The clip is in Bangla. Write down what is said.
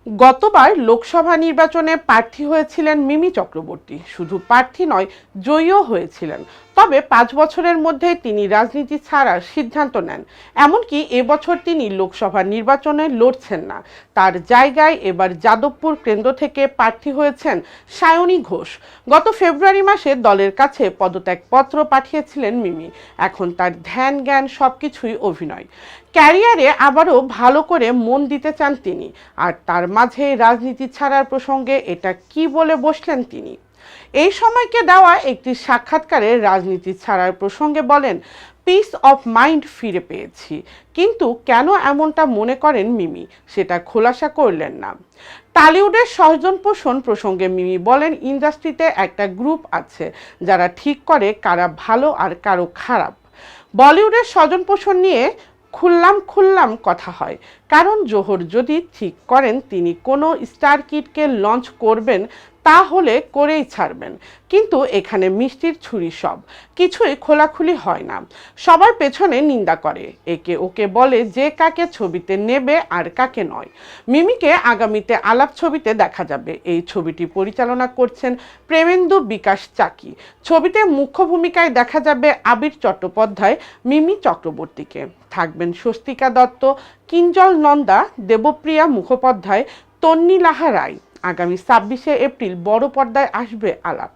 গতবার লোকসভা নির্বাচনে প্রার্থী হয়েছিলেন মিমি চক্রবর্তী। শুধু প্রার্থী নয়, জয়ীও হয়েছিলেন। তবে 5 বছরের মধ্যেই তিনি রাজনীতি ছাড়ার সিদ্ধান্ত নেন। এমনকি এবছর তিনি লোকসভা নির্বাচনে লড়ছেন না। তার জায়গায় এবার যাদবপুর কেন্দ্র থেকে প্রার্থী হয়েছেন সায়নী ঘোষ। গত ফেব্রুয়ারি মাসে দলের কাছে পদত্যাগপত্র পাঠিয়েছিলেন মিমি। এখন তার ধ্যান জ্ঞান সবকিছুই অভিনয়। ক্যারিয়ারে আবারও ভালো করে মন দিতে চান তিনি। আর তার মাঝে রাজনীতি ছাড়ার প্রসঙ্গে এটা কি বলে বসলেন তিনি। এই সময়কে দেওয়া একটি সাক্ষাৎকারে রাজনীতি ছাড়ার প্রসঙ্গে বলেন, পিস অফ মাইন্ড ফিরে পেয়েছি। কিন্তু কেন এমনটা মনে করেন মিমি, সেটা খোলাসা করলেন না। টালিউডের স্বজন পোষণ প্রসঙ্গে মিমি বলেন, ইন্ডাস্ট্রিতে একটা গ্রুপ আছে যারা ঠিক করে কারা ভালো আর কারো খারাপ। বলিউডের স্বজন পোষণ নিয়ে খুল্লাম কথা হয়। কারণ জোহর যদি ঠিক করেন তিনি কোনো স্টার কিডকে লঞ্চ করবেন, তাহলে করেই ছাড়বেন। কিন্তু এখানে মিষ্টির ছুরি সব কিছুই খোলাখুলি হয় না। সবার পেছনে নিন্দা করে, একে ওকে বলে যে কাকে ছবিতে নেবে আর কাকে নয়। মিমিকে আগামীতে আলাপ ছবিতে দেখা যাবে। এই ছবিটি পরিচালনা করছেন প্রেমেন্দু বিকাশ চাকি। ছবিতে মুখ্য ভূমিকায় দেখা যাবে আবির চট্টোপাধ্যায়, মিমি চক্রবর্তীকে। থাকবেন স্বস্তিকা দত্ত, কিঞ্জল নন্দা, দেবপ্রিয়া মুখোপাধ্যায়, তন্নি লাহা রায়। আগামী 26শে এপ্রিল বড় পর্দায় আসবে আলাপ।